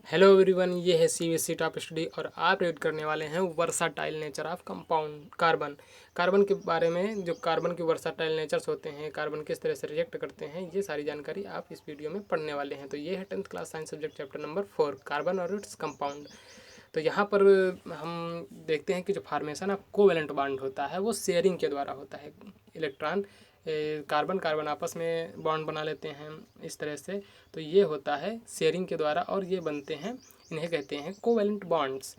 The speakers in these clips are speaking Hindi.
हेलो एवरीवन, ये है सीबीएसई टॉप स्टडी और आप रीड करने वाले हैं versatile nature of compound carbon. Carbon के बारे में, जो कार्बन के वर्साटाइल नेचर्स होते हैं, कार्बन किस तरह से रिएक्ट करते हैं, ये सारी जानकारी आप इस वीडियो में पढ़ने वाले हैं। तो ये है 10th class science subject chapter number 4, carbon और इट्स कंपाउंड। तो यहाँ पर हम देखते हैं कि जो फार्मेशन ऑफ कोवेलेंट बॉन्ड होता है वो शेयरिंग के द्वारा होता है। इलेक्ट्रॉन कार्बन कार्बन आपस में बॉन्ड बना लेते हैं इस तरह से। तो ये होता है शेयरिंग के द्वारा और ये बनते हैं, इन्हें कहते हैं कोवेलेंट बॉन्ड्स।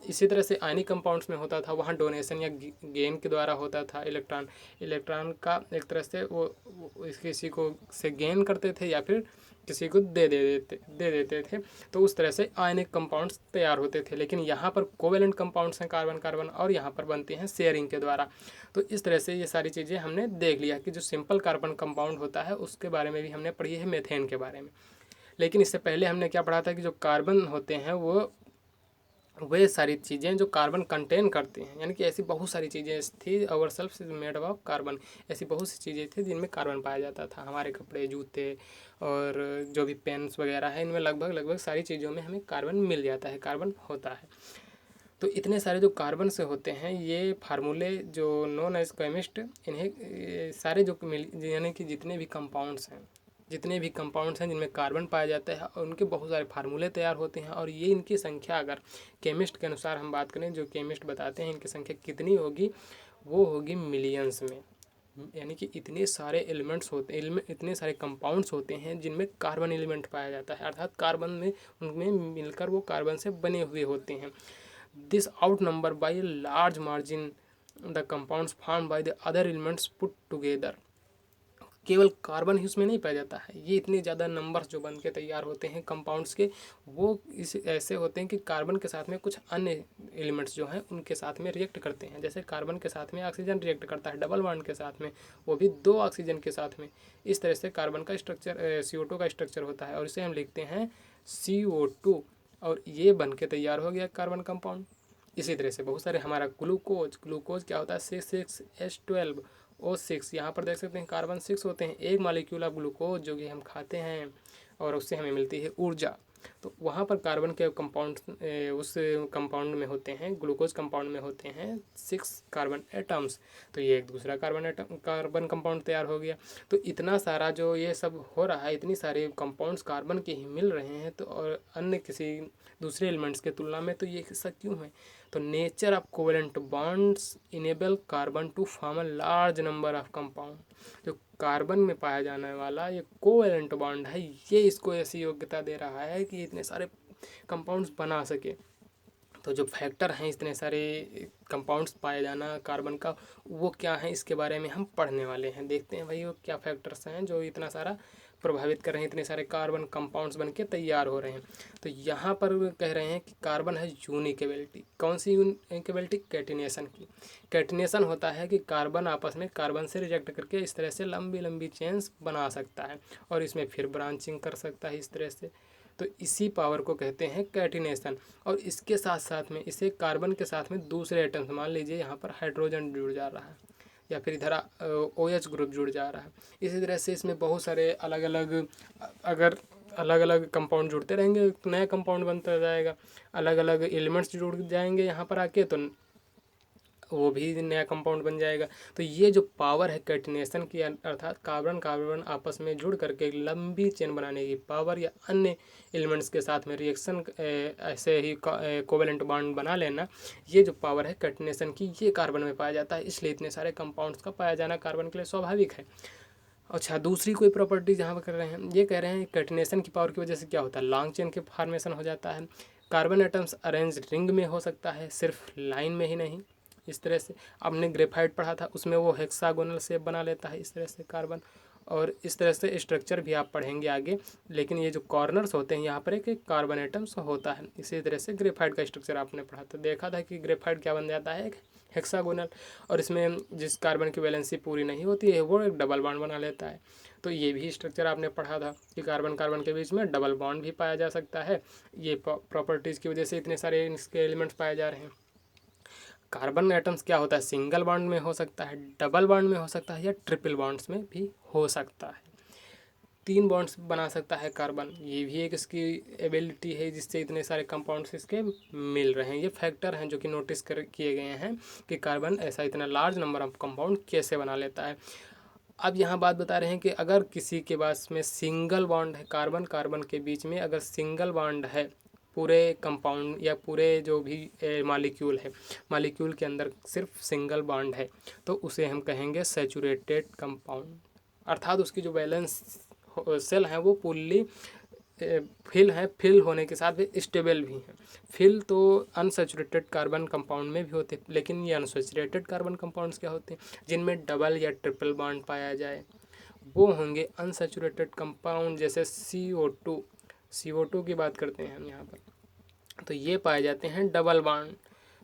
इसी तरह से आयनिक कंपाउंड्स में होता था, वहाँ डोनेशन या गेन के द्वारा होता था। इलेक्ट्रॉन का एक तरह से वो किसी को से गेन करते थे या फिर किसी को दे देते थे। तो उस तरह से आयनिक कंपाउंड्स तैयार होते थे। लेकिन यहाँ पर कोवेलेंट कंपाउंड्स हैं कार्बन कार्बन, और यहाँ पर बनते हैं शेयरिंग के द्वारा। तो इस तरह से ये सारी चीज़ें हमने देख लिया कि जो सिंपल कार्बन कंपाउंड होता है उसके बारे में भी हमने पढ़ी है, मेथेन के बारे में। लेकिन इससे पहले हमने क्या पढ़ा था कि जो कार्बन होते हैं वो वे सारी चीज़ें जो कार्बन कंटेन करते हैं, यानी कि ऐसी बहुत सारी चीज़ें थी, our self is made of carbon. ऐसी बहुत सी चीज़ें थी जिनमें कार्बन पाया जाता था। हमारे कपड़े, जूते और जो भी पेन्स वगैरह है, इनमें लगभग सारी चीज़ों में हमें कार्बन मिल जाता है, कार्बन होता है। तो इतने सारे जो कार्बन से होते हैं, ये फार्मूले जो नोन एज केमिस्ट, इन्हें सारे जो यानी कि जितने भी कंपाउंड्स हैं जिनमें कार्बन पाया जाता है, और उनके बहुत सारे फार्मूले तैयार होते हैं। और ये इनकी संख्या, अगर केमिस्ट के अनुसार हम बात करें, जो केमिस्ट बताते हैं इनकी संख्या कितनी होगी, वो होगी मिलियंस में। यानी कि इतने सारे एलिमेंट्स होते हैं, इतने सारे कंपाउंड्स होते हैं जिनमें कार्बन एलिमेंट पाया जाता है, अर्थात कार्बन में उनमें मिलकर वो कार्बन से बने हुए होते हैं। This out number by a large margin the compounds form by the other elements put together. केवल कार्बन ही उसमें नहीं पाया जाता है, ये इतने ज़्यादा नंबर्स जो बन के तैयार होते हैं कंपाउंड्स के, वो इस ऐसे होते हैं कि कार्बन के साथ में कुछ अन्य एलिमेंट्स जो हैं उनके साथ में रिएक्ट करते हैं। जैसे कार्बन के साथ में ऑक्सीजन रिएक्ट करता है डबल बॉन्ड के साथ में, वो भी 2 ऑक्सीजन के साथ में। इस तरह से कार्बन का स्ट्रक्चर CO2 का स्ट्रक्चर होता है, और इसे हम लिखते हैं CO2, और ये बन के तैयार हो गया कार्बन कंपाउंड। इसी तरह से बहुत सारे, हमारा ग्लूकोज क्या होता है, C6H12O6। यहाँ पर देख सकते हैं कार्बन 6 होते हैं, एक मालिक्यूल ऑफ ग्लूकोज जो कि हम खाते हैं और उससे हमें मिलती है ऊर्जा। तो वहाँ पर कार्बन के कंपाउंड उस कंपाउंड में होते हैं, ग्लूकोज कंपाउंड में होते हैं 6 कार्बन एटम्स। तो ये एक दूसरा कार्बन कंपाउंड तैयार हो गया। तो इतना सारा जो ये सब हो रहा है, इतनी सारे कंपाउंड्स कार्बन के ही मिल रहे हैं, तो और अन्य किसी दूसरे एलिमेंट्स के तुलना में, तो ये हिस्सा क्यों है? तो nature of covalent bonds enable carbon to form a large number of compound. जो कार्बन में पाया जाने वाला ये कोवेलेंट बॉन्ड है, ये इसको ऐसी योग्यता दे रहा है कि इतने सारे कंपाउंड्स बना सके। तो जो फैक्टर हैं इतने सारे कंपाउंड्स पाए जाना कार्बन का, वो क्या है, इसके बारे में हम पढ़ने वाले हैं। देखते हैं भाई वो क्या फैक्टर्स हैं जो इतना सारा प्रभावित कर रहे हैं, इतने सारे कार्बन कंपाउंड्स बन के तैयार हो रहे हैं। तो यहाँ पर कह रहे हैं कि कार्बन है यूनिकेबिलिटी। कौन सी यूनिकेबिलिटी? कैटिनेशन की। कैटिनेशन होता है कि कार्बन आपस में कार्बन से रिजेक्ट करके इस तरह से लंबी लंबी चेन्स बना सकता है, और इसमें फिर ब्रांचिंग कर सकता है इस तरह से। तो इसी पावर को कहते हैं कैटिनेशन। और इसके साथ साथ में इसे कार्बन के साथ में दूसरे एटम्स, मान लीजिए यहाँ पर हाइड्रोजन जुड़ जा रहा है या फिर इधर OH ग्रुप जुड़ जा रहा है, इसी तरह से इसमें बहुत सारे अलग अलग, अगर अलग अलग कंपाउंड जुड़ते रहेंगे तो नया कंपाउंड बनता जाएगा। अलग अलग एलिमेंट्स जुड़ जाएंगे यहाँ पर आके, तो वो भी नया कंपाउंड बन जाएगा। तो ये जो पावर है कैटिनेशन की, अर्थात कार्बन कार्बन आपस में जुड़ करके लंबी चेन बनाने की पावर, या अन्य एलिमेंट्स के साथ में रिएक्शन ऐसे ही कोवेलेंट बॉन्ड बना लेना, ये जो पावर है कैटिनेशन की, ये कार्बन में पाया जाता है। इसलिए इतने सारे कंपाउंड्स का पाया जाना कार्बन के लिए स्वाभाविक है। अच्छा, दूसरी कोई प्रॉपर्टी जहाँ पर कर रहे हैं, ये कह रहे हैं कैटिनेशन की पावर की वजह से क्या होता है, लॉन्ग चेन के फॉर्मेशन हो जाता है। कार्बन एटम्स अरेंज रिंग में हो सकता है, सिर्फ लाइन में ही नहीं। इस तरह से आपने ग्रेफाइट पढ़ा था, उसमें वो हेक्सागोनल शेप बना लेता है इस तरह से कार्बन, और इस तरह से स्ट्रक्चर भी आप पढ़ेंगे आगे। लेकिन ये जो कॉर्नर्स होते हैं यहाँ पर एक कार्बन एटम्स होता है। इसी तरह से ग्रेफाइट का स्ट्रक्चर आपने पढ़ा था, देखा था कि ग्रेफाइट क्या बन जाता है, एक हेक्सागोनल, और इसमें जिस कार्बन की वैलेंसी पूरी नहीं होती है वो एक डबल बॉन्ड बना लेता है। तो ये भी स्ट्रक्चर आपने पढ़ा था कि कार्बन कार्बन के बीच में डबल बॉन्ड भी पाया जा सकता है। ये प्रॉपर्टीज़ की वजह से इतने सारे इसके एलिमेंट्स पाए जा रहे हैं। कार्बन एटम्स क्या होता है, सिंगल बॉन्ड में हो सकता है, डबल बॉन्ड में हो सकता है, या ट्रिपल बॉन्ड्स में भी हो सकता है। 3 बॉन्ड्स बना सकता है कार्बन। ये भी एक इसकी एबिलिटी है जिससे इतने सारे कंपाउंड्स इसके मिल रहे हैं। ये फैक्टर हैं जो कि नोटिस किए गए हैं कि कार्बन ऐसा इतना लार्ज नंबर ऑफ कंपाउंड कैसे बना लेता है। अब यहाँ बात बता रहे हैं कि अगर किसी के पास में सिंगल बॉन्ड है, कार्बन कार्बन के बीच में अगर सिंगल बॉन्ड है पूरे कंपाउंड या पूरे जो भी मॉलिक्यूल है, मॉलिक्यूल के अंदर सिर्फ सिंगल बॉन्ड है, तो उसे हम कहेंगे सैचुरेटेड कंपाउंड। अर्थात उसकी जो वैलेंस सेल हैं वो फुल्ली फिल होने के साथ भी स्टेबल भी हैं। फिल तो अनसैचुरेटेड कार्बन कंपाउंड में भी होते हैं, लेकिन ये अनसैचुरेटेड कार्बन कंपाउंड्स क्या होते हैं जिनमें डबल या ट्रिपल बॉन्ड पाया जाए, वो होंगे अनसैचुरेटेड कंपाउंड। जैसे CO2 की बात करते हैं हम यहाँ पर, तो ये पाए जाते हैं डबल बॉन्ड।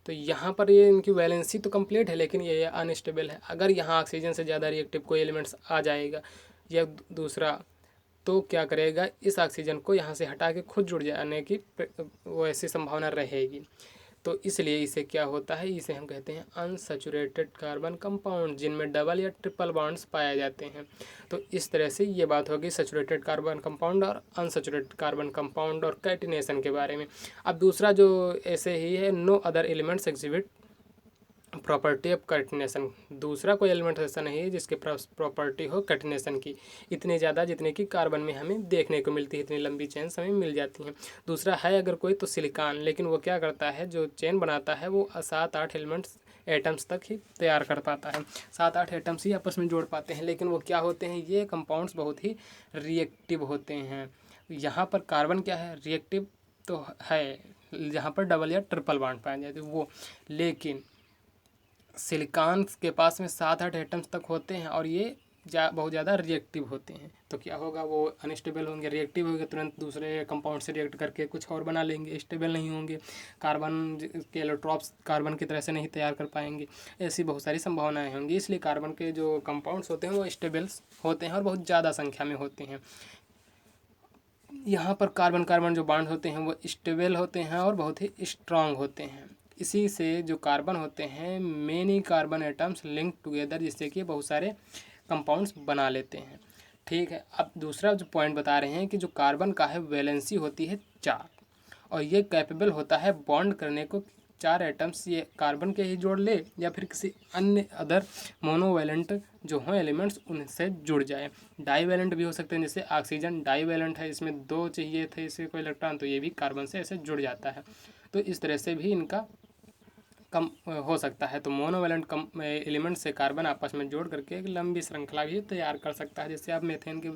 तो यहाँ पर ये इनकी वैलेंसी तो कंप्लीट है, लेकिन ये अनस्टेबल है। अगर यहाँ ऑक्सीजन से ज़्यादा रिएक्टिव कोई एलिमेंट्स आ जाएगा या दूसरा, तो क्या करेगा, इस ऑक्सीजन को यहाँ से हटा के खुद जुड़ जाने की वो ऐसी संभावना रहेगी। तो इसलिए इसे क्या होता है, इसे हम कहते हैं अनसैचुरेटेड कार्बन कंपाउंड जिनमें डबल या ट्रिपल बॉन्ड्स पाए जाते हैं। तो इस तरह से ये बात होगी सैचुरेटेड कार्बन कंपाउंड और अनसैचुरेटेड कार्बन कंपाउंड और कैटिनेशन के बारे में। अब दूसरा जो ऐसे ही है, no other elements exhibit property of catenation. दूसरा कोई एलिमेंट ऐसा नहीं है जिसके प्रॉपर्टी हो कैटिनेशन की, इतनी ज़्यादा जितने की कार्बन में हमें देखने को मिलती है, इतनी लंबी चेन्स हमें मिल जाती हैं। दूसरा है अगर कोई तो सिलिकॉन, लेकिन वो क्या करता है, जो चेन बनाता है वो 7-8 एटम्स तक ही तैयार कर पाता है, 7-8 एटम्स ही आपस में जोड़ पाते हैं। लेकिन वो क्या होते हैं, ये कंपाउंड्स बहुत ही रिएक्टिव होते हैं। यहाँ पर कार्बन क्या है, रिएक्टिव तो है, जहाँ पर डबल या ट्रिपल बॉन्ड पाए जाते हैं वो, लेकिन सिलिकॉन के पास में 7-8 एटम्स तक होते हैं और ये बहुत ज़्यादा रिएक्टिव होते हैं। तो क्या होगा, वो अनस्टेबल होंगे, रिएक्टिव होंगे, तुरंत दूसरे कंपाउंड से रिएक्ट करके कुछ और बना लेंगे, स्टेबल नहीं होंगे, कार्बन के एलोट्रॉप्स कार्बन की तरह से नहीं तैयार कर पाएंगे। ऐसी बहुत सारी संभावनाएं होंगी। इसलिए कार्बन के जो कंपाउंड्स होते हैं वो स्टेबल होते हैं और बहुत ज़्यादा संख्या में होते हैं। यहाँ पर कार्बन कार्बन जो बॉन्ड होते हैं वो स्टेबल होते हैं और बहुत ही स्ट्रांग होते हैं। इसी से जो कार्बन होते हैं, many carbon atoms link together, जिससे कि बहुत सारे कंपाउंड्स बना लेते हैं। ठीक है, अब दूसरा जो पॉइंट बता रहे हैं कि जो कार्बन का है वैलेंसी होती है 4 और ये कैपेबल होता है बॉन्ड करने को। 4 एटम्स ये कार्बन के ही जोड़ ले या फिर किसी अन्य अदर मोनोवैलेंट जो हों एलिमेंट्स उनसे जुड़ जाए। डाईवैलेंट भी हो सकते हैं, जैसे ऑक्सीजन डाईवैलेंट है, इसमें 2 चाहिए थे इसे कोई इलेक्ट्रॉन, तो ये भी कार्बन से ऐसे जुड़ जाता है। तो इस तरह से भी इनका कम हो सकता है। तो मोनोवैलेंट कम एलिमेंट से कार्बन आपस में जोड़ करके एक लंबी श्रृंखला भी तैयार कर सकता है। जैसे आप मीथेन के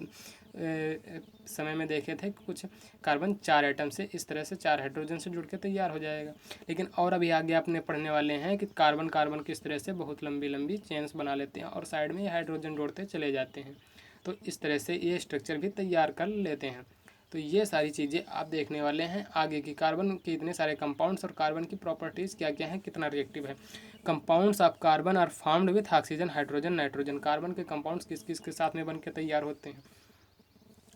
समय में देखे थे, कुछ कार्बन 4 एटम से इस तरह से 4 हाइड्रोजन से जुड़ के तैयार हो जाएगा। लेकिन और अभी आगे आपने पढ़ने वाले हैं कि कार्बन कार्बन किस तरह से बहुत लंबी लंबी चेन्स बना लेते हैं और साइड में हाइड्रोजन जोड़ते चले जाते हैं। तो इस तरह से ये स्ट्रक्चर भी तैयार कर लेते हैं। तो ये सारी चीज़ें आप देखने वाले हैं आगे की, कार्बन के इतने सारे कंपाउंड्स और कार्बन की प्रॉपर्टीज़ क्या क्या हैं, कितना रिएक्टिव है। Compounds of carbon are formed with oxygen hydrogen nitrogen. Carbon के कंपाउंड्स किस किस के साथ में बन के तैयार होते हैं,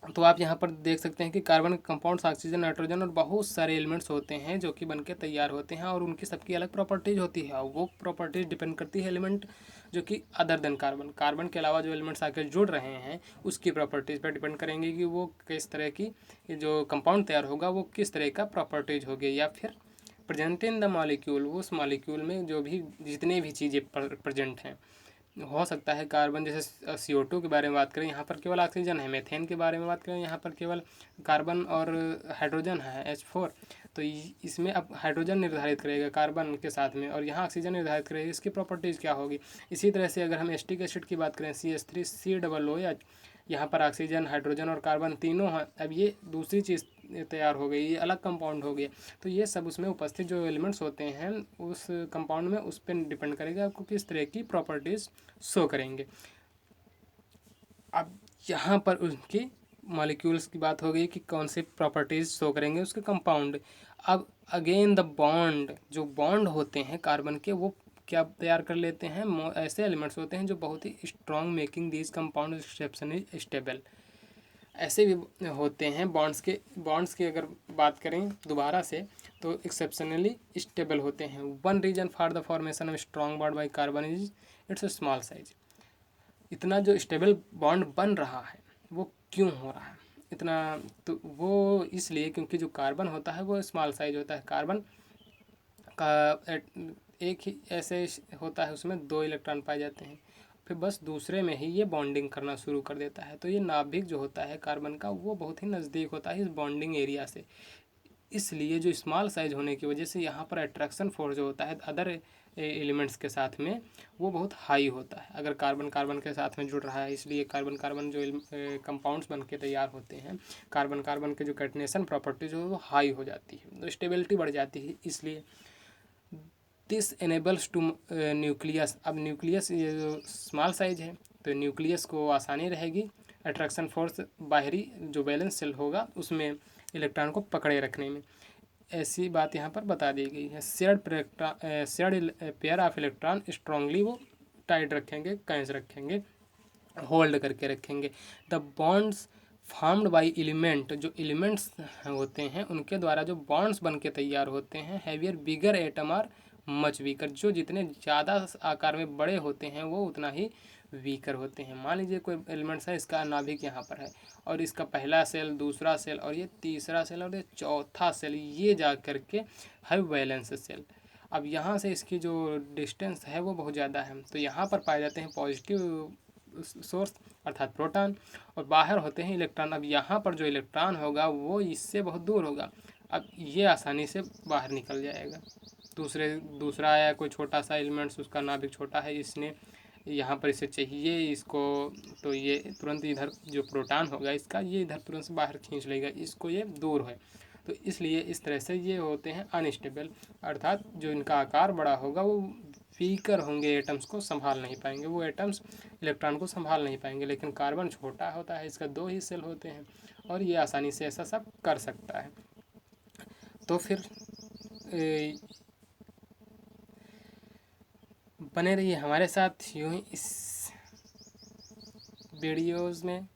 तो आप यहाँ पर देख सकते हैं कि कार्बन के कंपाउंड्स ऑक्सीजन नाइट्रोजन और बहुत सारे एलिमेंट्स होते हैं जो कि बनके तैयार होते हैं और उनकी सबकी अलग प्रॉपर्टीज़ होती है। और वो प्रॉपर्टीज़ डिपेंड करती है एलिमेंट जो कि अदर देन कार्बन, कार्बन के अलावा जो एलिमेंट्स आकर जुड़ रहे हैं उसकी प्रॉपर्टीज़ पर डिपेंड करेंगे कि वो किस तरह की जो कंपाउंड तैयार होगा वो किस तरह का प्रॉपर्टीज़ होगी, या फिर प्रेजेंट इन द मॉलिक्यूल, उस मॉलिक्यूल में जो भी जितने भी चीज़ें प्रेजेंट हैं। हो सकता है कार्बन, जैसे CO2 के बारे में बात करें, यहाँ पर केवल ऑक्सीजन है। मीथेन के बारे में बात करें, यहाँ पर केवल कार्बन और हाइड्रोजन है H4। तो इसमें अब हाइड्रोजन निर्धारित करेगा कार्बन के साथ में और यहाँ ऑक्सीजन निर्धारित करेगा इसकी प्रॉपर्टीज़ क्या होगी। इसी तरह से अगर हम एस्टिक एसिड की बात करें, CH3COOH, यहाँ पर ऑक्सीजन हाइड्रोजन और कार्बन तीनों हैं। अब ये दूसरी चीज़ तैयार हो गई, ये अलग कंपाउंड हो गया। तो ये सब उसमें उपस्थित जो एलिमेंट्स होते हैं उस कंपाउंड में उस पर डिपेंड करेगा आपको किस तरह की प्रॉपर्टीज़ शो करेंगे। अब यहाँ पर उनकी मॉलिक्यूल्स की बात हो गई कि कौन सी प्रॉपर्टीज़ शो करेंगे उसके कंपाउंड। अब अगेन द बॉन्ड, जो बॉन्ड होते हैं कार्बन के वो क्या तैयार कर लेते हैं, ऐसे एलिमेंट्स होते हैं जो बहुत ही strong making these compound exceptionally stable. ऐसे भी होते हैं बॉन्ड्स की अगर बात करें दोबारा से तो एक्सेप्शनली स्टेबल होते हैं। One reason for the formation of strong bond by carbon is its small size. इतना जो स्टेबल बॉन्ड बन रहा है वो क्यों हो रहा है इतना, तो वो इसलिए क्योंकि जो कार्बन होता है वो स्मॉल साइज होता है। कार्बन का एक ही ऐसे होता है, उसमें 2 इलेक्ट्रॉन पाए जाते हैं, फिर बस दूसरे में ही ये बॉन्डिंग करना शुरू कर देता है। तो ये नाभिक जो होता है कार्बन का वो बहुत ही नज़दीक होता है इस बॉन्डिंग एरिया से। इसलिए जो स्मॉल साइज होने की वजह से यहाँ पर अट्रैक्शन फोर्स जो होता है अदर एलिमेंट्स के साथ में वो बहुत हाई होता है। अगर कार्बन कार्बन के साथ में जुड़ रहा है, इसलिए कार्बन कार्बन जो कंपाउंड्स बन के तैयार होते हैं, कार्बन कार्बन के जो कैटनेशन प्रॉपर्टीज हो वो हाई हो जाती है, तो स्टेबिलिटी बढ़ जाती है। इसलिए दिस एनेबल्स टू न्यूक्लियस, अब न्यूक्लियस ये जो स्मॉल साइज है तो न्यूक्लियस को आसानी रहेगी अट्रैक्शन फोर्स बाहरी जो बैलेंस सेल होगा उसमें इलेक्ट्रॉन को पकड़े रखने में। ऐसी बात यहाँ पर बता दी गई है। Shared pair of electron strongly वो टाइट रखेंगे, कैच रखेंगे, होल्ड करके रखेंगे। The bonds formed by element, जो एलिमेंट्स होते हैं उनके द्वारा जो बॉन्ड्स बन के तैयार होते हैं, heavier bigger atom are much weaker, जो जितने ज़्यादा आकार में बड़े होते हैं वो उतना ही वीकर होते हैं। मान लीजिए कोई एलिमेंट्स है, इसका नाभिक यहाँ पर है और इसका पहला सेल, दूसरा सेल और ये तीसरा सेल और ये चौथा सेल, ये जा करके है वैलेंस सेल। अब यहाँ से इसकी जो डिस्टेंस है वो बहुत ज़्यादा है, तो यहाँ पर पाए जाते हैं पॉजिटिव सोर्स अर्थात प्रोटॉन, और बाहर होते हैं इलेक्ट्रॉन। अब यहाँ पर जो इलेक्ट्रॉन होगा वो इससे बहुत दूर होगा, अब ये आसानी से बाहर निकल जाएगा। दूसरा आया कोई छोटा सा एलिमेंट्स, उसका नाभिक छोटा है, इसने यहाँ पर इसे चाहिए इसको, तो ये तुरंत इधर जो प्रोटॉन होगा इसका, ये इधर तुरंत से बाहर खींच लेगा, इसको ये दूर है। तो इसलिए इस तरह से ये होते हैं अनस्टेबल, अर्थात जो इनका आकार बड़ा होगा वो वीकर होंगे, एटम्स को संभाल नहीं पाएंगे, वो एटम्स इलेक्ट्रॉन को संभाल नहीं पाएंगे। लेकिन कार्बन छोटा होता है, इसका 2 ही सेल होते हैं और ये आसानी से ऐसा सब कर सकता है। तो फिर बने रहिए हमारे साथ यूँ ही इस वीडियोज़ में।